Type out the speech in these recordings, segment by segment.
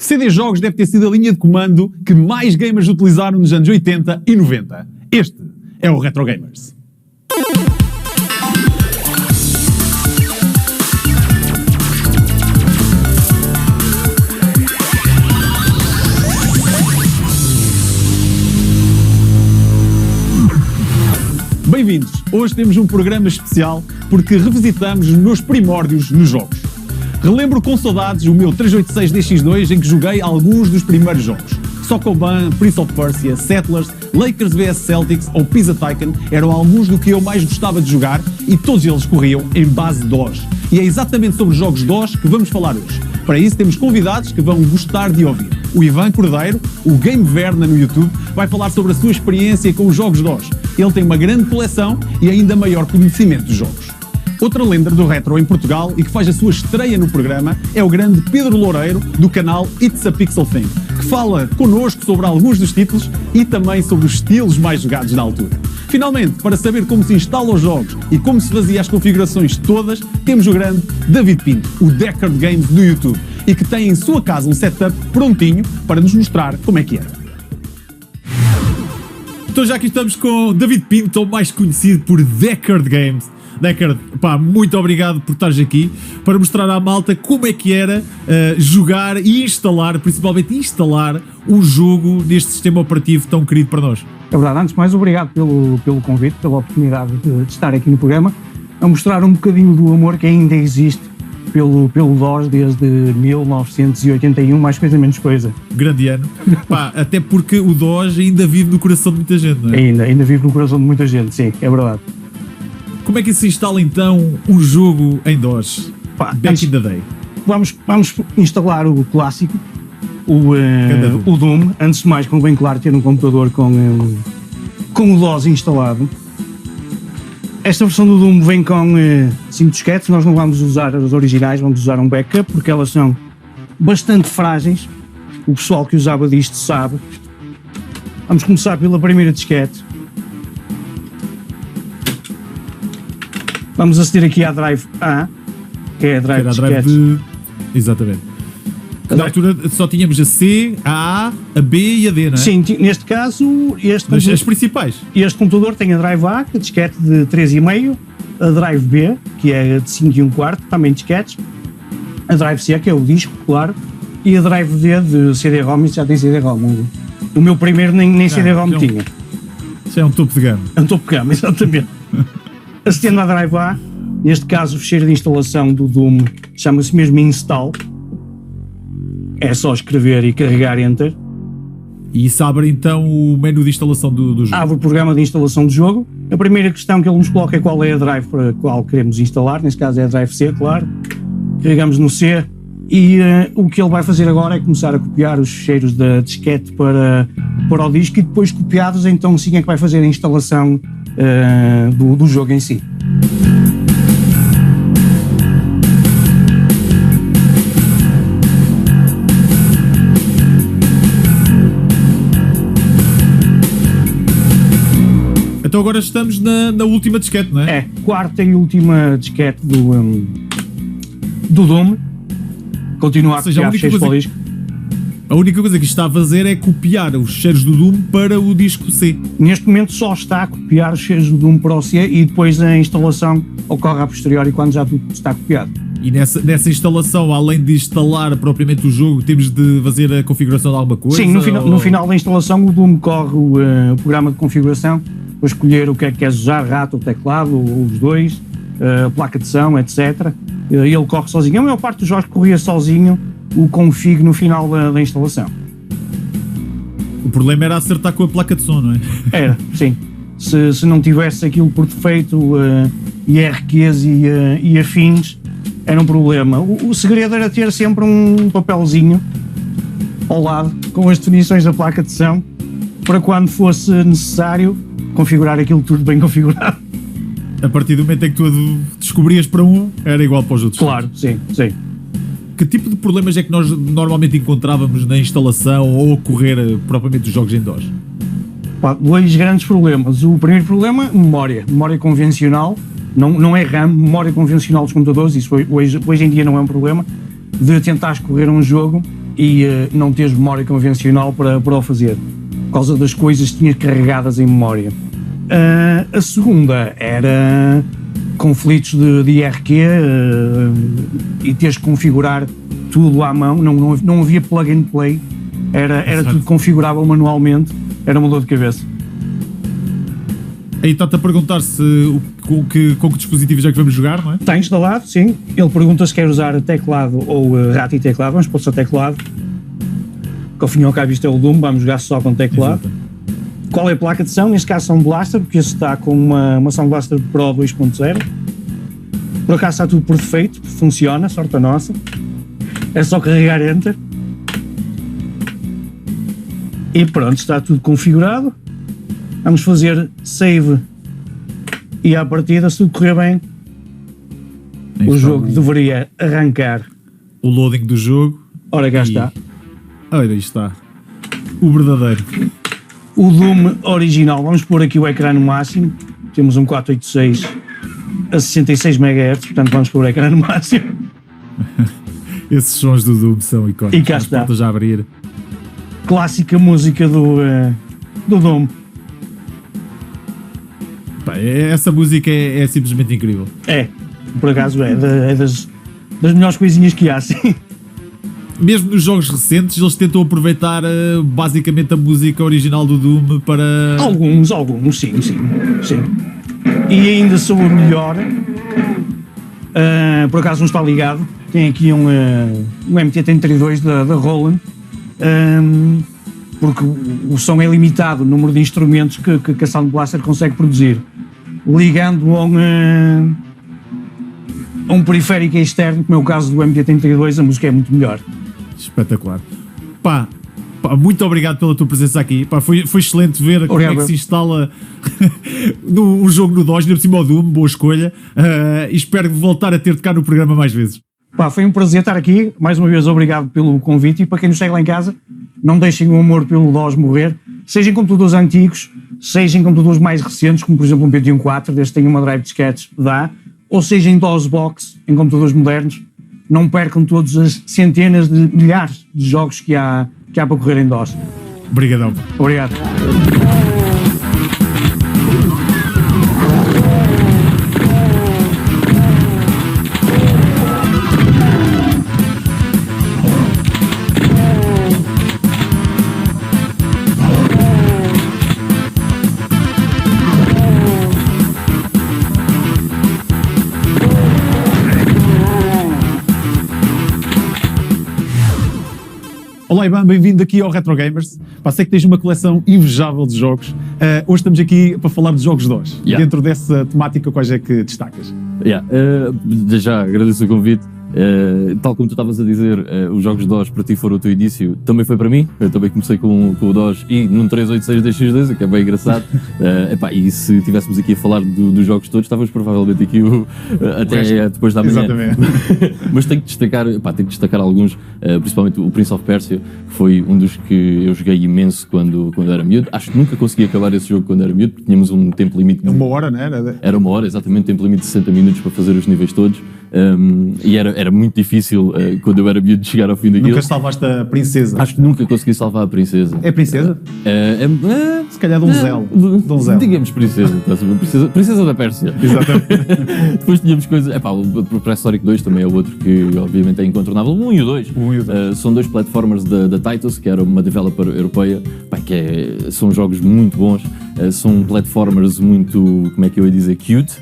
CD Jogos deve ter sido a linha de comando que mais gamers utilizaram nos anos 80 e 90. Este é o Retro Gamers. Bem-vindos! Hoje temos um programa especial porque revisitamos os meus primórdios nos jogos. Relembro com saudades o meu 386 DX2 em que joguei alguns dos primeiros jogos. Sokoban, Prince of Persia, Settlers, Lakers vs Celtics ou Pizza Tycoon eram alguns do que eu mais gostava de jogar e todos eles corriam em base DOS. E é exatamente sobre jogos DOS que vamos falar hoje. Para isso temos convidados que vão gostar de ouvir. O Ivan Cordeiro, o Game Verna no YouTube, vai falar sobre a sua experiência com os jogos DOS. Ele tem uma grande coleção e ainda maior conhecimento dos jogos. Outra lenda do retro em Portugal e que faz a sua estreia no programa é o grande Pedro Loureiro, do canal It's a Pixel Thing, que fala connosco sobre alguns dos títulos e também sobre os estilos mais jogados na altura. Finalmente, para saber como se instala os jogos e como se fazia as configurações todas, temos o grande David Pinto, o Deckard Games do YouTube, e que tem em sua casa um setup prontinho para nos mostrar como é que era. Então já aqui estamos com David Pinto, mais conhecido por Deckard Games. Deckard, pá, muito obrigado por estares aqui para mostrar à malta como é que era jogar e instalar, principalmente instalar um jogo neste sistema operativo tão querido para nós. É verdade, antes de mais, obrigado pelo convite, pela oportunidade de estar aqui no programa, a mostrar um bocadinho do amor que ainda existe pelo DOS desde 1981, mais coisa menos coisa. Grande ano. Pá, até porque o DOS ainda vive no coração de muita gente, não é? Ainda vive no coração de muita gente, sim, é verdade. Como é que se instala então um jogo em DOS? Back in the day. Vamos instalar o clássico, o Doom. Antes de mais, convém claro ter um computador com o DOS instalado. Esta versão do Doom vem com 5 disquetes. Nós não vamos usar as originais, vamos usar um backup porque elas são bastante frágeis. O pessoal que usava disto sabe. Vamos começar pela primeira disquete. Vamos aceder aqui à Drive A, que é a Drive de disquetes. Exatamente. Na altura só tínhamos a C, a A, a B e a D, não é? Sim, neste caso, as principais. Este computador tem a Drive A, que é disquete de 3,5, a Drive B, que é de 5 1/4, também disquetes, a Drive C, que é o disco, claro, e a Drive D de CD-ROM, isso já tem CD-ROM. O meu primeiro nem CD-ROM tinha. Isso é um topo de gama. É um topo de gama, exatamente. Acedendo à Drive A, neste caso o fecheiro de instalação do Doom chama-se mesmo Install. É só escrever e carregar Enter. E isso abre então o menu de instalação do jogo? Abre o programa de instalação do jogo. A primeira questão que ele nos coloca é qual é a drive para a qual queremos instalar. Neste caso é a Drive C, claro. Carregamos no C e o que ele vai fazer agora é começar a copiar os ficheiros da disquete para o disco e depois copiados então sim é que vai fazer a instalação do jogo em si. Então agora estamos na última disquete, não é? É, quarta e última disquete do Doom. Continua a copiar ficheiros para o disco. A única coisa que está a fazer é copiar os ficheiros do Doom para o disco C. Neste momento só está a copiar os ficheiros do Doom para o C e depois a instalação ocorre a posteriori quando já tudo está copiado. E nessa instalação, além de instalar propriamente o jogo, temos de fazer a configuração de alguma coisa? Sim, no final da instalação o Doom corre o programa de configuração para escolher o que é que queres usar, rato ou teclado, ou os dois, a placa de som, etc. Ele corre sozinho. A maior parte dos jogos corria sozinho o config no final da instalação. O problema era acertar com a placa de som, não é? Era, sim. Se não tivesse aquilo por defeito, IRQs e afins, era um problema. O segredo era ter sempre um papelzinho ao lado com as definições da placa de som para quando fosse necessário configurar aquilo tudo bem configurado. A partir do momento em que tu descobrias para um, era igual para os outros. Claro, sim. Que tipo de problemas é que nós normalmente encontrávamos na instalação ou ocorrer propriamente dos jogos em DOS? Dois grandes problemas. O primeiro problema, memória convencional. Não é RAM, memória convencional dos computadores, isso hoje em dia não é um problema, de tentar escorrer um jogo e não teres memória convencional para o fazer, por causa das coisas que tinhas carregadas em memória. A segunda era conflitos de IRQ e teres que configurar tudo à mão, não havia plug and play, era tudo configurável manualmente, era uma dor de cabeça. Aí está-te a perguntar com que dispositivos é que vamos jogar, não é? Está instalado, sim. Ele pergunta se quer usar teclado ou rato e teclado. Vamos pôr só teclado. Que ao fim e ao cabo isto é o Doom, vamos jogar só com teclado. Exato. Qual é a placa de som? Neste caso Sound Blaster, porque esse está com uma Sound Blaster Pro 2.0. Por acaso está tudo por defeito, funciona, sorte a nossa. É só carregar Enter. E pronto, está tudo configurado. Vamos fazer save e à partida, se tudo correr bem, o jogo deveria arrancar. O loading do jogo. Ora, cá está. Olha, aí está. O verdadeiro. O Doom original. Vamos pôr aqui o ecrã no máximo. Temos um 486 a 66 MHz, portanto vamos pôr o ecrã no máximo. Esses sons do Doom são icónicos. E cá está. Já a abrir. Clássica música do Doom. Essa música é simplesmente incrível. Por acaso é das melhores coisinhas que há, sim. Mesmo nos jogos recentes eles tentam aproveitar basicamente a música original do Doom para... Alguns, sim. E ainda sou o melhor, por acaso não está ligado, tem aqui um MT-32 da Roland, porque o som é limitado, o número de instrumentos que a Sound Blaster consegue produzir. Ligando a um periférico externo, como é o caso do MT-32, a música é muito melhor. Espetacular. Pá, muito obrigado pela tua presença aqui. Pá, foi excelente ver como é que se instala um jogo no DOS, por cima ao Doom, boa escolha. E espero voltar a ter-te cá no programa mais vezes. Pá, foi um prazer estar aqui. Mais uma vez, obrigado pelo convite. E para quem nos segue lá em casa, não deixem o amor pelo DOS morrer. Sejam computadores antigos, sejam computadores mais recentes, como por exemplo um Pentium 4, desde que tenha uma drive de disquetes, dá. Ou seja em DOSBox, em computadores modernos. Não percam todas as centenas de milhares de jogos que há para correr em DOS. Obrigadão. Obrigado. Olá Ivan, bem-vindo aqui ao Retro Gamers. Sei que tens uma coleção invejável de jogos. Hoje estamos aqui para falar de jogos DOS. Dentro dessa temática, quais é que destacas? Já agradeço o convite. Tal como tu estavas a dizer, os jogos DOS para ti foram o teu início, também foi para mim. Eu também comecei com o DOS e num 386 DX2, que é bem engraçado. E se estivéssemos aqui a falar dos jogos todos, estávamos provavelmente aqui até depois da manhã. Exatamente. Mas tenho que destacar alguns, principalmente o Prince of Persia, que foi um dos que eu joguei imenso quando era miúdo. Acho que nunca consegui acabar esse jogo quando era miúdo, porque tínhamos um tempo limite de... Uma hora, não era? Era uma hora, exatamente, tempo limite de 60 minutos para fazer os níveis todos. E era muito difícil quando eu era miúdo de chegar ao fim daquilo. Nunca salvaste a princesa? Acho que nunca consegui salvar a princesa. É princesa? Se calhar donzela. Digamos princesa, princesa da Pérsia. Exatamente. Depois tínhamos coisas... o Prehistoric 2 também é outro que obviamente é incontornável. O 1 e o 2. São dois platformers da Titus, que era uma developer europeia, são jogos muito bons. São platformers muito, como é que eu ia dizer, cute.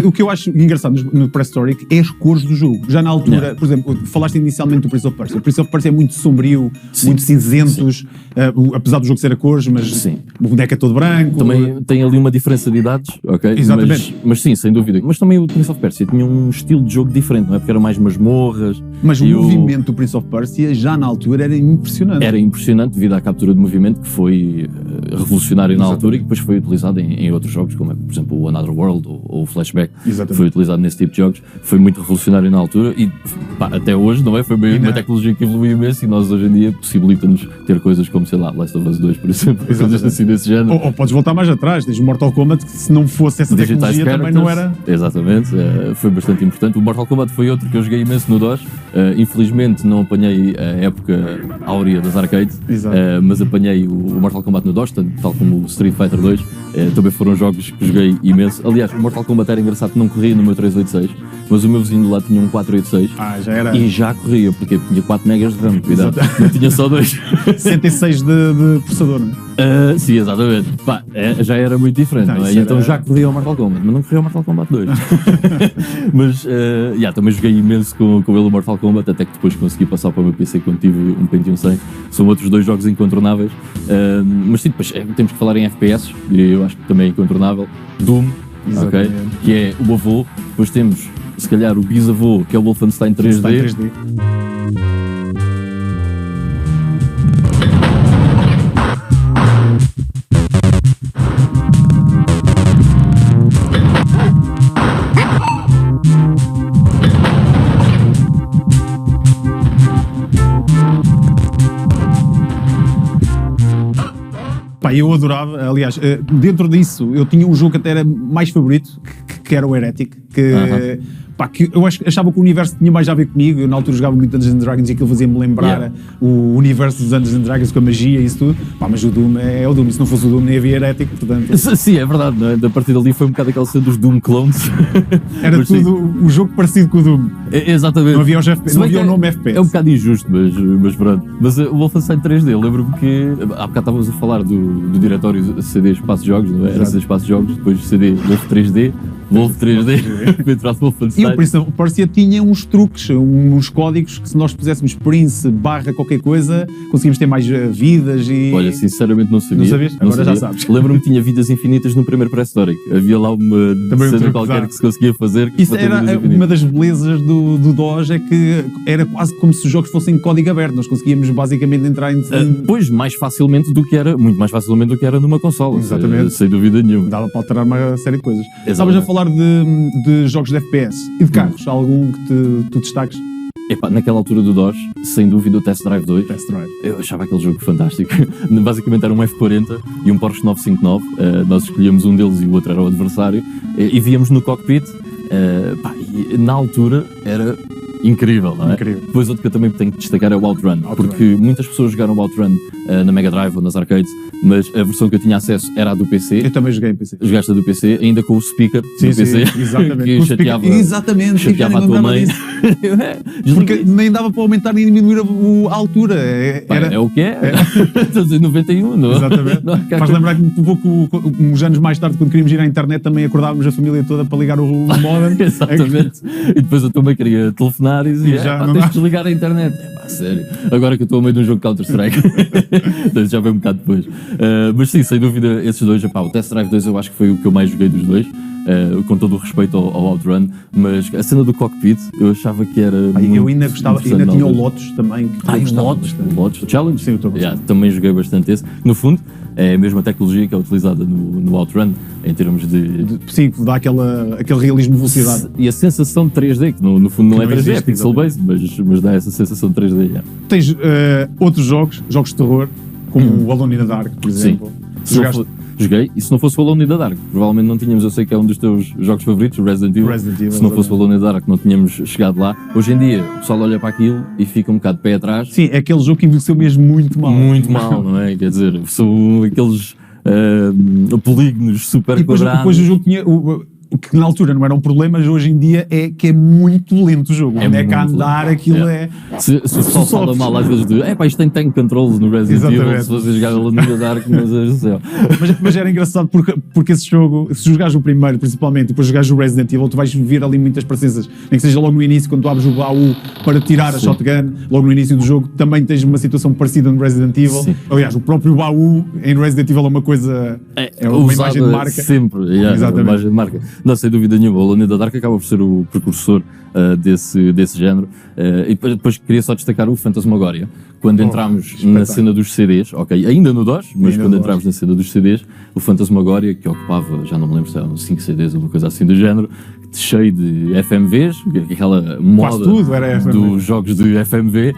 O que eu acho engraçado no Prehistoric é as cores do jogo. Já na altura, por exemplo, falaste inicialmente do Prince of Persia. O Prince of Persia é muito sombrio, muito cinzentos, apesar do jogo ser a cores, mas o boneco é todo branco. Também tem ali uma diferença de idades, ok? Exatamente. Mas sim, sem dúvida. Mas também o Prince of Persia tinha um estilo de jogo diferente, não é? Porque eram mais masmorras. Mas o movimento do Prince of Persia já na altura era impressionante. Era impressionante devido à captura de movimento, que foi revolucionário na altura, depois foi utilizado em outros jogos, como por exemplo o Another World ou o Flashback. Exatamente. Foi utilizado nesse tipo de jogos, foi muito revolucionário na altura e pá, até hoje, não é? Foi uma tecnologia que evoluiu imenso e nós hoje em dia possibilita-nos ter coisas como, sei lá, Last of Us 2, por exemplo, coisas assim desse género. Ou podes voltar mais atrás, tens o Mortal Kombat, que se não fosse essa tecnologia também não era... Exatamente, foi bastante importante. O Mortal Kombat foi outro que eu joguei imenso no DOS. Infelizmente não apanhei a época áurea das arcades, mas apanhei o Mortal Kombat no DOS, tal como o Street Fighter 2. Também foram jogos que joguei imenso. Aliás, o Mortal Kombat era engraçado que não corria no meu 386, mas o meu vizinho de lá tinha um 486 já era... e já corria, porque tinha 4 megas de RAM, cuidado, não tinha só 2. 66 de processador, não é? Sim, exatamente. Pá, já era muito diferente, não é? Então já corria o Mortal Kombat, mas não corria o Mortal Kombat 2. Mas também joguei imenso com ele o Mortal Kombat, até que depois consegui passar para o meu PC quando tive um Pentium 100. São outros 2 jogos incontornáveis. Mas sim, depois temos que falar em FPS, eu acho que também é incontornável. Doom, okay, que é o avô. Depois temos, se calhar, o bisavô, que é o Wolfenstein 3D. Eu adorava, aliás, dentro disso eu tinha um jogo que até era mais favorito, que era o Heretic, que eu achava que o universo tinha mais a ver comigo. Eu na altura jogava muito Dungeons & Dragons e aquilo fazia-me lembrar o universo dos Dungeons & Dragons com a magia e isso tudo. Mas o Doom é o Doom, e se não fosse o Doom nem havia Heretic, portanto... Sim, é verdade, não é? Da partir dali foi um bocado aquela cena dos Doom clones. Era mas, tudo o jogo parecido com o Doom. Exatamente. Não havia, não havia o nome FPS. É um bocado injusto, mas pronto. Mas o Wolfenstein 3D, eu lembro-me que há bocado estávamos a falar do diretório CD Espaço Jogos, não é? Era CD Espaço Jogos, depois CD Wolf 3D, Wolf 3D, e o Prince of Persia tinha uns truques, uns códigos que se nós puséssemos Prince / qualquer coisa, conseguimos ter mais vidas e... Olha, sinceramente não sabia. Não sabias? Agora já sabes. Lembro-me que tinha vidas infinitas no primeiro pré-histórico. Havia lá uma cena qualquer que se conseguia fazer. Isso era uma das belezas do DOS, é que era quase como se os jogos fossem código aberto. Nós conseguíamos basicamente entrar em... Pois, mais facilmente do que era, muito mais facilmente do que era numa consola. Exatamente. Sem dúvida nenhuma. Dava para alterar uma série de coisas. Estavas a falar de jogos de FPS e de carros. Algum que tu destaques? Epá, naquela altura do DOS, sem dúvida o Test Drive 2. Eu achava aquele jogo fantástico. Basicamente era um F40 e um Porsche 959. Nós escolhíamos um deles e o outro era o adversário. E víamos no cockpit. E na altura era incrível, não é? Incrível. Depois outro que eu também tenho que destacar é o Outrun. Porque muitas pessoas jogaram o Outrun na Mega Drive ou nas arcades, mas a versão que eu tinha acesso era a do PC. Eu também joguei em PC. Jogaste a do PC, ainda com o speaker do PC. Sim, exatamente. Que chateava a tua mãe. Porque nem dava para aumentar nem diminuir a altura. É o que é. Estamos em 91, não é? Exatamente. Faz lembrar que uns anos mais tarde, quando queríamos ir à internet, também acordávamos a família toda para ligar o modem. Exatamente. E depois a tua mãe queria telefonar e dizia, tens de desligar a internet. Sério. Agora que eu estou a meio de um jogo de Counter-Strike. Já veio um bocado depois. Mas sim, sem dúvida, esses dois, o Test Drive 2 eu acho que foi o que eu mais joguei dos dois, com todo o respeito ao Outrun, mas a cena do cockpit eu achava que era eu ainda gostava, ainda tinha o Lotus também. O Lotus Challenge? Sim, também joguei bastante esse. No fundo, é a mesma tecnologia que é utilizada no Outrun, em termos de... Sim, dá aquele realismo de velocidade. E a sensação de 3D, que no fundo não é 3D, é pixel-based, mas dá essa sensação de 3D. Tens outros jogos de terror, como o Alone in the Dark, por exemplo. Joguei, e se não fosse o Alone in the Dark, provavelmente não tínhamos, eu sei que é um dos teus jogos favoritos, o Resident Evil. Se não fosse o Alone in the Dark, não tínhamos chegado lá. Hoje em dia, o pessoal olha para aquilo e fica um bocado de pé atrás. Sim, é aquele jogo que envelheceu mesmo muito mal. Muito mal, não é? Quer dizer, são aqueles polígonos super quadrados. Depois o jogo tinha... que na altura não era um problema, mas hoje em dia é que é muito lento o jogo. Onde é que a andar aquilo é... Se o pessoal fala mal às vezes de isto tem tank controls no Resident Evil, se vocês jogaram lá no Dark, meu Deus do céu. Mas era engraçado porque esse jogo, se jogares o primeiro principalmente, depois jogares o Resident Evil, tu vais ver ali muitas presenças, nem que seja logo no início, quando tu abres o baú para tirar a shotgun, logo no início do jogo, também tens uma situação parecida no Resident Evil. Sim. Aliás, o próprio baú em Resident Evil é uma coisa... É uma imagem de marca. Sempre, uma imagem de marca. Não, sem dúvida nenhuma. O Alone in the Dark acaba por ser o precursor desse género. E depois queria só destacar o Phantasmagoria. Quando entramos na cena dos CDs, ok, ainda no DOS, mas quando entramos na cena dos CDs, o Phantasmagoria, que ocupava, já não me lembro se eram 5 CDs ou uma coisa assim do género, cheio de FMVs, aquela moda dos jogos de FMV,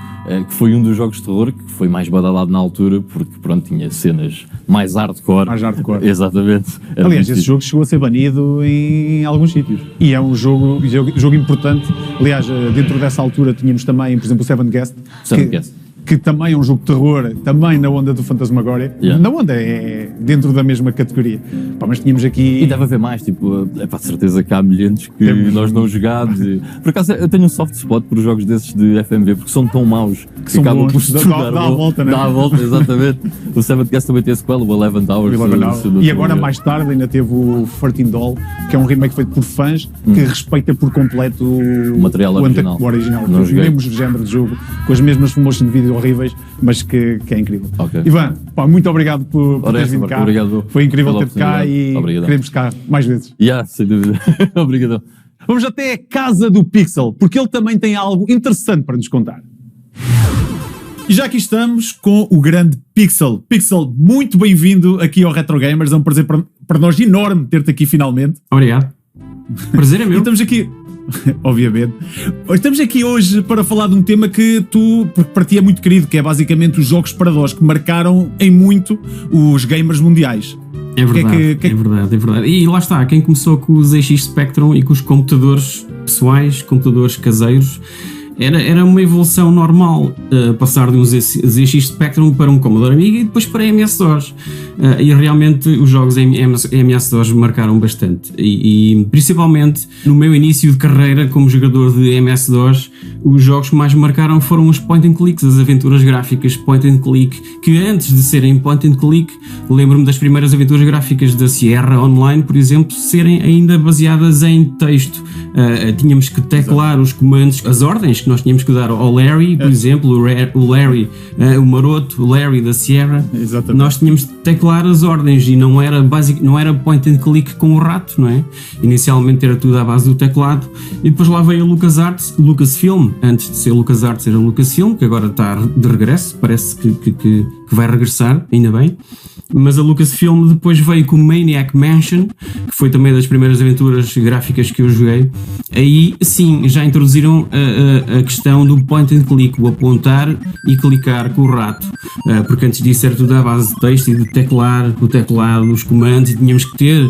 que foi um dos jogos de terror que foi mais badalado na altura, porque pronto, tinha cenas mais hardcore. Exatamente. Aliás, esse jogo chegou a ser banido em alguns sítios. E é um jogo importante. Aliás, dentro dessa altura tínhamos também, por exemplo, o Seven Guest. Que também é um jogo de terror, também na onda do Phantasmagoria. Na onda, é dentro da mesma categoria. Pá, mas tínhamos aqui... E deve haver mais, tipo, é para certeza que há milhares que nós não jogámos. Por acaso, eu tenho um soft spot por jogos desses de FMV, porque são tão maus que acabam por se tornar dá a volta, né? Dá a volta, exatamente. O Seventh Guest também tem a sequela, o 11 Hours. E agora, mais tarde, ainda teve o 13 Doll, que é um remake feito por fãs, que respeita por completo o material original. O original. Com os mesmos géneros de jogo, com as mesmas motion de vídeo horríveis, mas que é incrível. Ivan, pá, muito obrigado por teres vindo cá. Obrigado. Foi incrível ter-te cá e queremos cá mais vezes. Sem dúvida. Obrigado. Vamos até a casa do Pixel, porque ele também tem algo interessante para nos contar. E já aqui estamos com o grande Pixel. Pixel, muito bem-vindo aqui ao Retro Gamers. É um prazer para nós enorme ter-te aqui finalmente. Obrigado. Prazer é meu. Estamos aqui... Obviamente. Estamos aqui hoje para falar de um tema que para ti é muito querido, que é basicamente os jogos para DOS que marcaram em muito os gamers mundiais. É verdade, é verdade. E lá está, quem começou com os ZX Spectrum e com os computadores pessoais, computadores caseiros, era uma evolução normal, passar de um ZX Spectrum para um Commodore Amiga e depois para MS-DOS. E realmente os jogos em MS-DOS marcaram bastante. E principalmente no meu início de carreira como jogador de MS-DOS, os jogos que mais marcaram foram os point and clicks, as aventuras gráficas point and click, que antes de serem point and click, lembro-me das primeiras aventuras gráficas da Sierra Online, por exemplo, serem ainda baseadas em texto. Tínhamos que teclar os comandos, as ordens que nós tínhamos que dar ao Larry, por exemplo, o Larry, o maroto, o Larry da Sierra. Exatamente. Nós tínhamos de teclar as ordens e não era point and click com o rato, não é? Inicialmente era tudo à base do teclado e depois lá veio a Lucasfilm, antes de ser LucasArts era Lucasfilm, que agora está de regresso, parece que vai regressar, ainda bem. Mas a Lucasfilm depois veio com o Maniac Mansion, que foi também das primeiras aventuras gráficas que eu joguei. Aí sim, já introduziram a questão do point and click, o apontar e clicar com o rato, porque antes disso era tudo à base de texto e de teclar com o teclado, os comandos, e tínhamos que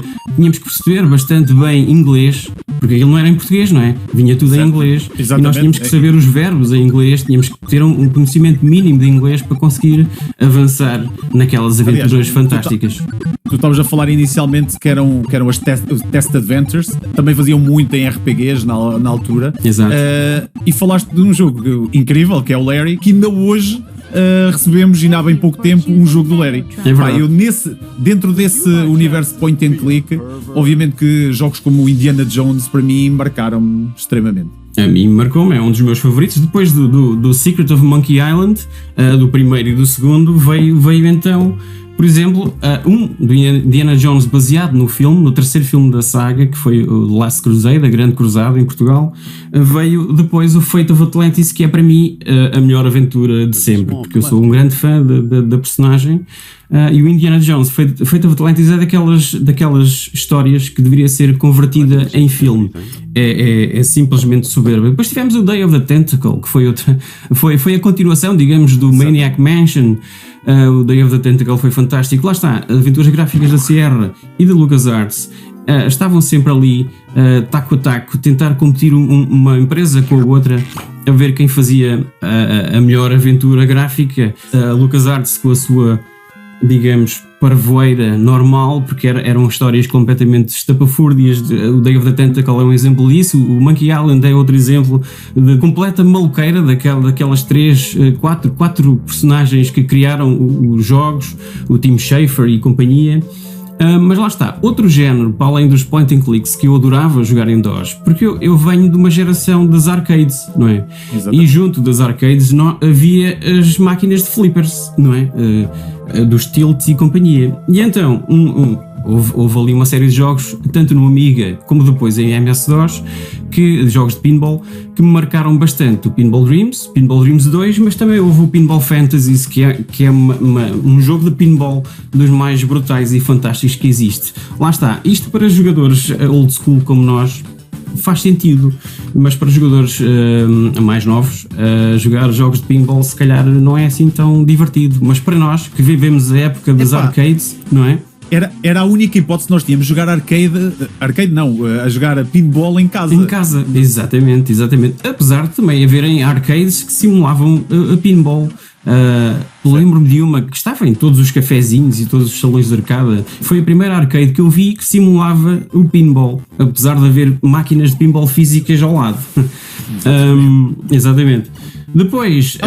perceber bastante bem inglês, porque aquilo não era em português, não é? Vinha tudo em inglês. Exatamente. E nós tínhamos que saber os verbos em inglês, tínhamos que ter um conhecimento mínimo de inglês para conseguir avançar naquelas aventuras fantásticas. Tu estavas a falar inicialmente que eram as Test Adventures, também faziam muito em RPGs na altura. Exato. E falaste de um jogo incrível, que é o Larry, que ainda hoje recebemos, e há bem pouco tempo, um jogo do Larry. É verdade. Dentro desse universo point and click, obviamente que jogos como o Indiana Jones para mim marcaram-me extremamente. A mim marcou-me, é um dos meus favoritos. Depois do Secret of Monkey Island, do primeiro e do segundo, veio então, por exemplo, do Indiana Jones baseado no filme, no terceiro filme da saga, que foi o The Last Crusade, a Grande Cruzada em Portugal. Veio depois o Fate of Atlantis, que é para mim a melhor aventura de sempre, porque eu sou um grande fã da personagem. E o Indiana Jones, Fate of Atlantis, é daquelas histórias que deveria ser convertida em filme. É simplesmente soberba. Depois tivemos o Day of the Tentacle, que foi a continuação, digamos, do Maniac Mansion. O Day of the Tentacle foi fantástico. Lá está, as aventuras gráficas da Sierra e da LucasArts estavam sempre ali, taco a taco, tentar competir uma empresa com a outra, a ver quem fazia a melhor aventura gráfica. A LucasArts com a sua, digamos, parvoeira normal, porque eram histórias completamente estapafúrdias. O Day of the Tentacle é um exemplo disso, o Monkey Island é outro exemplo de completa maluqueira daquelas quatro personagens que criaram os jogos, o Tim Schafer e companhia. Mas lá está, outro género, para além dos point and clicks, que eu adorava jogar em DOS, porque eu venho de uma geração das arcades, não é? Exatamente. E junto das arcades havia as máquinas de flippers, não é? Dos tilts e companhia. E então, Houve ali uma série de jogos, tanto no Amiga como depois em MS-DOS, jogos de pinball, que me marcaram bastante. O Pinball Dreams 2, mas também houve o Pinball Fantasies, que é um jogo de pinball dos mais brutais e fantásticos que existe. Lá está, isto para jogadores old school como nós faz sentido, mas para jogadores mais novos, jogar jogos de pinball se calhar não é assim tão divertido, mas para nós que vivemos a época das arcades, não é? Era a única hipótese que nós tínhamos, jogar a jogar pinball em casa. Em casa, exatamente. Apesar de também haverem arcades que simulavam a pinball. Lembro-me de uma que estava em todos os cafezinhos e todos os salões de arcada. Foi a primeira arcade que eu vi que simulava o pinball, apesar de haver máquinas de pinball físicas ao lado. Exatamente. Depois...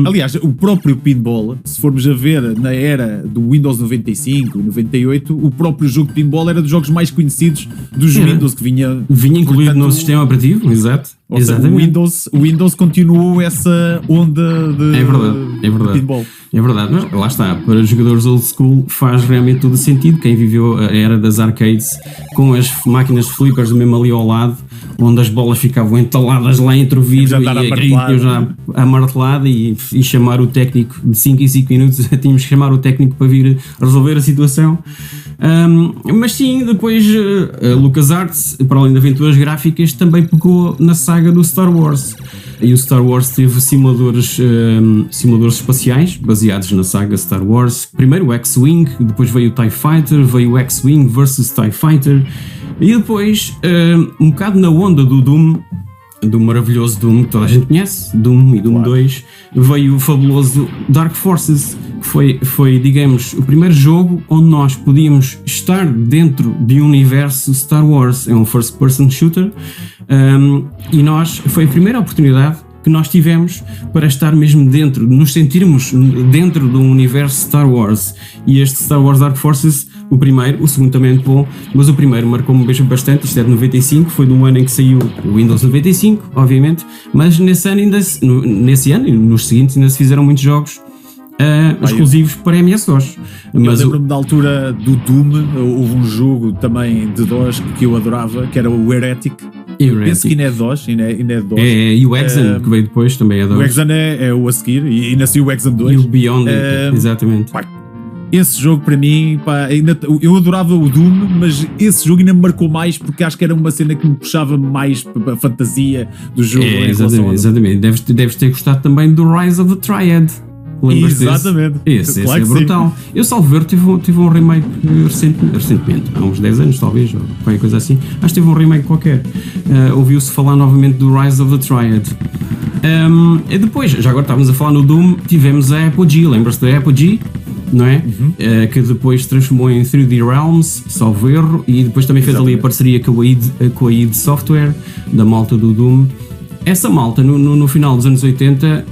Aliás, o próprio pinball, se formos a ver na era do Windows 95, 98, o próprio jogo de pinball era dos jogos mais conhecidos dos Windows, que vinha incluído no sistema operativo, exato. Exatamente. O Windows continuou essa onda de pinball. É verdade, mas lá está, para jogadores old school faz realmente todo o sentido. Quem viveu a era das arcades com as máquinas de flippers mesmo ali ao lado, onde as bolas ficavam entaladas lá entre o vidro e já amartelada e chamar o técnico de 5 em 5 minutos, tínhamos que chamar o técnico para vir resolver a situação. Mas sim, depois a LucasArts, para além de aventuras gráficas, também pegou na saga do Star Wars. E o Star Wars teve simuladores espaciais baseados na saga Star Wars. Primeiro o X-Wing, depois veio o TIE Fighter, veio o X-Wing versus TIE Fighter. E depois, um bocado na onda do Doom, do maravilhoso Doom que toda a gente conhece, Doom e Doom 2, veio o fabuloso Dark Forces, que foi, digamos, o primeiro jogo onde nós podíamos estar dentro de um universo Star Wars. É um first person shooter, e foi a primeira oportunidade que nós tivemos para estar mesmo dentro, nos sentirmos dentro do universo Star Wars. E este Star Wars Dark Forces, o primeiro, o segundo também é muito bom, mas o primeiro marcou-me bastante. Isto é de 95, foi no ano em que saiu o Windows 95, obviamente, mas nesse ano e nos seguintes ainda se fizeram muitos jogos exclusivos para MS-DOS. Mas eu lembro-me da altura do Doom, houve um jogo também de DOS que eu adorava, que era o Heretic. Penso que ainda é DOS, ainda é DOS. E o Exan, que veio depois, também é DOS. O Exan é o a seguir, e nasceu o Exan 2. E o Beyond, exatamente. Esse jogo para mim, eu adorava o Doom, mas esse jogo ainda me marcou mais porque acho que era uma cena que me puxava mais para a fantasia do jogo. Exatamente. Deves ter gostado também do Rise of the Triad. Exatamente. Esse claro é brutal. Sim. Eu, salvo ver, tive um remake recentemente, há uns 10 anos talvez, ou qualquer coisa assim. Acho que teve um remake qualquer. Ouviu-se falar novamente do Rise of the Triad. E depois, já agora estávamos a falar no Doom, tivemos a Apogee. Lembra-se da Apogee? Não é? Que depois se transformou em 3D Realms, salvo erro, e depois também fez ali a parceria com a id Software, da malta do Doom. Essa malta, no final dos anos 80,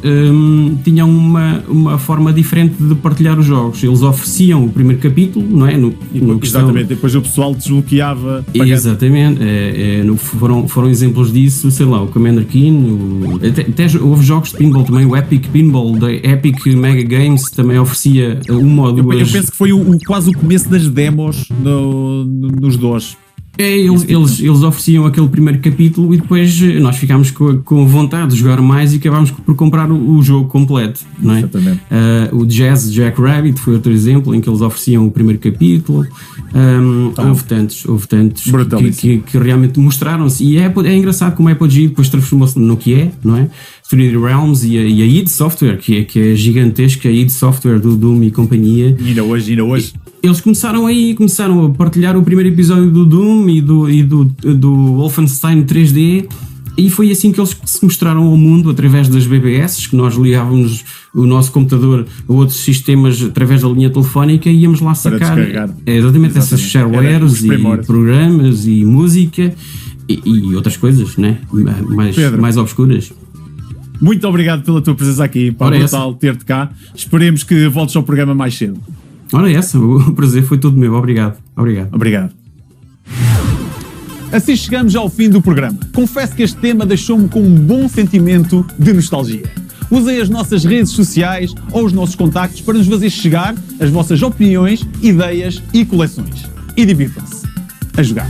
tinham uma forma diferente de partilhar os jogos. Eles ofereciam o primeiro capítulo, não é? Exatamente, depois o pessoal desbloqueava. Exatamente, foram exemplos disso, sei lá, o Commander Keen, até houve jogos de pinball também, o Epic Pinball da Epic Mega Games também oferecia uma ou duas. Eu penso que foi quase o começo das demos nos DOS. Eles ofereciam aquele primeiro capítulo e depois nós ficámos com vontade de jogar mais e acabámos por comprar o jogo completo, não é? Exatamente. O Jazz Jack Rabbit foi outro exemplo em que eles ofereciam o primeiro capítulo. Houve tantos que realmente mostraram-se, e é engraçado como a Apogee depois transformou-se no que é, não é? 3D Realms e a id Software, que é gigantesca, a id Software do Doom e companhia. E ainda hoje. Eles começaram a partilhar o primeiro episódio do Doom e do Wolfenstein 3D, e foi assim que eles se mostraram ao mundo, através das BBS, que nós ligávamos o nosso computador a outros sistemas através da linha telefónica e íamos lá sacar exatamente essas sharewares e programas e música e outras coisas, né? mais obscuras. Muito obrigado pela tua presença aqui, para brutal ter-te cá. Esperemos que voltes ao programa mais cedo. Ora essa, o prazer foi todo meu. Obrigado. Assim chegamos ao fim do programa. Confesso que este tema deixou-me com um bom sentimento de nostalgia. Usem as nossas redes sociais ou os nossos contactos para nos fazer chegar as vossas opiniões, ideias e coleções. e divirtam-se a jogar.